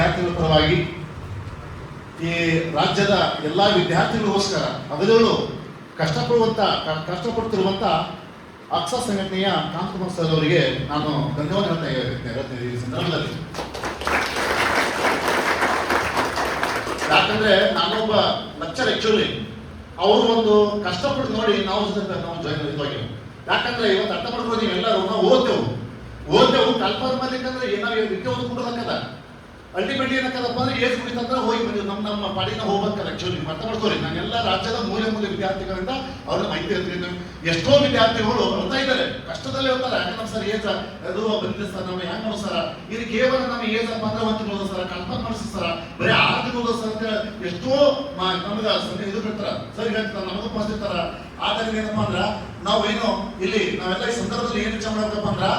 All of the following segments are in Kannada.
ವಿದ್ಯಾರ್ಥಿಗಳ ಪರವಾಗಿ ಈ ರಾಜ್ಯದ ಎಲ್ಲ ವಿದ್ಯಾರ್ಥಿಗಳಿಗೋಸ್ಕರ ಅದರಲ್ಲೂ ಕಷ್ಟಪಡುತ್ತಿರುವಂಥ ಅಕ್ಸ ಸಂಘಟನೆಯ ಕಾಂತಕುಮಾರ್ ಸರ್ ಅವರಿಗೆ ನಾನು ಧನ್ಯವಾದ ಹೇಳ್ತಾ ಈ ಸಂದರ್ಭದಲ್ಲಿ. ಯಾಕಂದ್ರೆ ನಾನೊಬ್ಬ ಲೆಕ್ಚರ್ ಆಕ್ಚುಲಿ ಅವರು ಒಂದು ಕಷ್ಟಪಟ್ಟು ನೋಡಿ ನಾವು ಜಾಯಿನ್ ಇದ್ವಾಗಿಲ್ಲ. ಯಾಕಂದ್ರೆ ಇವತ್ತು ಅರ್ಥ ಮಾಡ್ಬೋದು, ನೀವೆಲ್ಲರೂ ನಾವು ಓದ್ತೇವು ಕಲ್ಪನೆ ಮಾಡ್ಲಿಕ್ಕಂದ್ರೆ ಏನಾದ್ರು ವಿದ್ಯೆ ಓದ್ಕೊಂಡೋದಕ್ಕದ ಅಲ್ಟಿಮೇಟ್ಲಿ ಏನಕ್ಕದಪ್ಪ ಅಂದ್ರೆ ಏಜ್ ಕುಡಿತಂದ್ರೆ ಹೋಗಿ ಬಂದಿದ್ದು ನಮ್ಮ ಪಾಡಿನ ಹೋಗ್ಬೇಕಲ್ಲ. ಆಕ್ಚುಲಿ ಅರ್ಥ ಮಾಡ್ಕೋರಿ, ನಾನೆಲ್ಲ ರಾಜ್ಯದ ಮೂಲೆ ವಿದ್ಯಾರ್ಥಿಗಳಿಂದ ಅವ್ರನ್ನ ಮಾಹಿತಿ ಹೇಳ್ತೀನಿ. ಎಷ್ಟೋ ವಿದ್ಯಾರ್ಥಿಗಳು ಬರ್ತಾ ಇದ್ದಾರೆ, ಕಷ್ಟದಲ್ಲಿ ಹೋಗ್ತಾರೆ. ಯಾಕಂದ್ರೆ ಸರ್ ಏಜ್ ಅದು ಬಂದಿದೆ ಸರ್, ನಾವು ಹೆಂಗ್ ಮಾಡೋ ಸರ ಇದು ಕೇವಲ ನಮ್ಮ ಏಜ್ ಅಪ್ಪ ಅಂದ್ರೆ 1 ತಿಂಗಳು ಸರ ಕಲ್ಪನೆ ಮಾಡಿಸಿ ಸರ ಬರೀ 6 ತಿಂಗಳು ಸರ್ ಅಂತ ಎಷ್ಟೋ ನಮ್ಗೆ ಇದು ಬಿಡ್ತಾರ ಸರಿ ಹೇಳ್ತಾರ, ನಮಗೂ ಮಾಡ್ತಿರ್ತಾರ. ಆದ್ದರಿಂದ ಏನಪ್ಪಾ ಅಂದ್ರ ನಾವೇನು ಇಲ್ಲಿ ನಾವೆಲ್ಲ ಈ ಸಂದರ್ಭದಲ್ಲಿ ಏನ್ ವಿಚಾರ ಮಾಡ್ಬೇಕಪ್ಪ ಅಂದ್ರ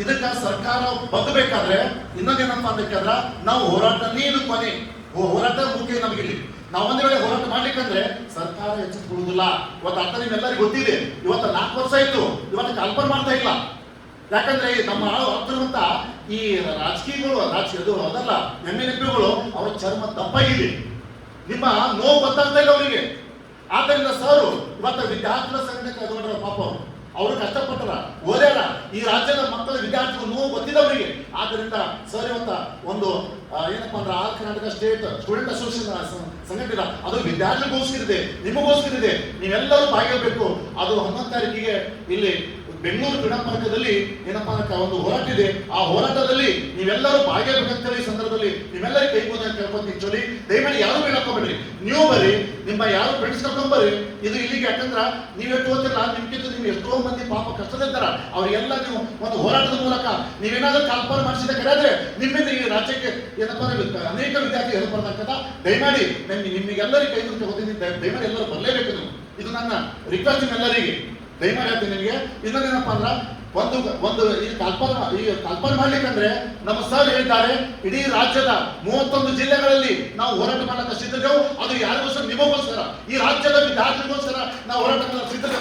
ಇದಕ್ಕ ಸರ್ಕಾರ ಬಗ್ಬೇಕಾದ್ರೆ ಇನ್ನೊಂದೇನಪ್ಪ ಅಂದ್ರ ನಾವು ಹೋರಾಟ ನೀನು ಕೊನೆ ಹೋರಾಟ ಮುಖ್ಯ ನಮಗಿಲ್ಲಿ. ನಾವು ಒಂದ್ ವೇಳೆ ಹೋರಾಟ ಮಾಡ್ಲಿಕ್ಕಂದ್ರೆ ಸರ್ಕಾರ ಎಚ್ಚೆತ್ತುಕೊಳ್ಳುವುದಿಲ್ಲ. ಇವತ್ತು ಅರ್ಥ ನಿಮ್ಮೆಲ್ಲರಿಗೂ ಗೊತ್ತಿದೆ. ಇವತ್ತು 4 ವರ್ಷ ಆಯ್ತು, ಇವತ್ತು ಕಲ್ಪನೆ ಮಾಡ್ತಾ ಇಲ್ಲ. ಯಾಕಂದ್ರೆ ನಮ್ಮ ಆಗ್ತಿರುವಂತ ಈ ರಾಜಕೀಯಗಳು ಅದು ಅದಲ್ಲ MLA-ಗಳು ಅವರ ಚರ್ಮ ದಪ್ಪಾಗಿದೆ, ನಿಮ್ಮ ನೋವು ಗೊತ್ತಾಗ್ತಾ ಇಲ್ಲ ಅವರಿಗೆ. ಆದ್ದರಿಂದ ಸರ್ ಇವತ್ತು ವಿದ್ಯಾರ್ಥಿಗಳ ಸಂಘಟನೆ ಕೈಗೊಂಡ್ರ ಪಾಪ ಅವರು ಕಷ್ಟಪಟ್ಟರ ಓದ್ಯಾರ. ಈ ರಾಜ್ಯದ ಮಕ್ಕಳ ವಿದ್ಯಾರ್ಥಿಗಳು ನೋವು ಗೊತ್ತಿದ್ದವರಿಗೆ. ಆದ್ದರಿಂದ ಸರ್ ಇವತ್ತ ಒಂದು ಏನಪ್ಪಾ ಅಂದ್ರೆ all Karnataka state student association ಸಂಘಟನೆ ಅದು ವಿದ್ಯಾರ್ಥಿಗಳಿಗೋಸ್ಕರ ಇದೆ, ನಿಮಗೋಸ್ಕರ ಇದೆ. ನೀವೆಲ್ಲರೂ ಭಾಗಿಯಾಗಬೇಕು. ಅದು 11 ತಾರೀಕಿಗೆ ಇಲ್ಲಿ ಬೆಂಗಳೂರು ಕ್ರೀಡಾ ಪಾರ್ಕದಲ್ಲಿ ಏನಪ್ಪಾ ಒಂದು ಹೋರಾಟ ಇದೆ. ಆ ಹೋರಾಟದಲ್ಲಿ ನೀವೆಲ್ಲರೂ ಭಾಗಿಯಾಗಬೇಕಂತ ಈ ಸಂದರ್ಭದಲ್ಲಿ ನೀವೆಲ್ಲರೂ ಕೈಗೊಂಡು ಕೇಳ್ಕೊಂತ ಆಕ್ಚುಲಿ ದಯಮಾಡಿ ಯಾರು ಹೇಳಕೋಬೇಡ್ರಿ, ನೀವು ಬರ್ರಿ, ನಿಮ್ಮ ಯಾರು ಫ್ರೆಂಡ್ಸ್ ಕರ್ಕೊಂಡ್ಬರ್ರಿ. ಇದು ಇಲ್ಲಿಗೆ ಯಾಕಂದ್ರ ನೀವೆಷ್ಟು ಓದ್ತಿಲ್ಲ, ನಿಮ್ಗಿಂತ ನೀವು ಎಷ್ಟೋ ಮಂದಿ ಪಾಪ ಕಷ್ಟದಿದ್ದಾರ. ಅವ್ರಿಗೆಲ್ಲ ನೀವು ಒಂದು ಹೋರಾಟದ ಮೂಲಕ ನೀವೇನಾದ್ರೂ ಕಲ್ಪನೆ ಮಾಡಿಸಿದ ಕರೆದ್ರೆ ನಿಮ್ಮಿಂದ ಈ ರಾಜ್ಯಕ್ಕೆ ಏನಪ್ಪಾ ಅನೇಕ ವಿದ್ಯಾರ್ಥಿ ಹೆಲ್ಪ್ ಬರ್ತಕ್ಕಂಥ ದಯಮಾಡಿ ನಿಮಗೆಲ್ಲರಿಗೂ ಕೈಗೊಂಡು ತಗೋತೀನಿ. ದಯಮಾಡಿ ಎಲ್ಲರೂ ಬರಲೇಬೇಕು ನೀವು. ಇದು ನನ್ನ ರಿಕ್ವೆಸ್ಟ್ ನಿಮ್ಮೆಲ್ಲರಿಗೆ ದಯಮಾಡಿ ಹೇಳ್ತೀನಿ ನಿಮಗೆ. ಇನ್ನೊಂದೇನಪ್ಪ ಅಂದ್ರ ಒಂದು ಈ ಕಲ್ಪನೆ ಮಾಡ್ಲಿಕ್ಕಂದ್ರೆ ನಮ್ಮ ಸರ್ ಹೇಳಿದ್ದಾರೆ, ಇಡೀ ರಾಜ್ಯದ 31 ಜಿಲ್ಲೆಗಳಲ್ಲಿ ನಾವು ಹೋರಾಟ ಮಾಡಕ್ಕೆ ಸಿದ್ಧತೆವು. ಅದು ಯಾರಿಗೋಸ್ಕರ? ನಿಮಗೋಸ್ಕರ, ಈ ರಾಜ್ಯದ ವಿದ್ಯಾರ್ಥಿಗೋಸ್ಕರ ನಾವು ಹೋರಾಟ ಮಾಡಕ್ಕೆ ಸಿದ್ಧತೆ.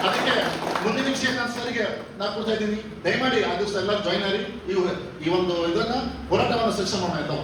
ಅದಕ್ಕೆ ಮುಂದಿನ ವಿಷಯ ನಾನು ಸರ್ಗೆ ನಾನು ಕೊಡ್ತಾ ಇದ್ದೀನಿ. ದಯಮಾಡಿ ಆ ದಿವಸ ಎಲ್ಲರೂ ಜಾಯ್ನ್ ಆಗಿ ಈ ಒಂದು ಇದನ್ನ ಹೋರಾಟವನ್ನು ಸಕ್ಸಸ್ ಮಾಡೋಣ.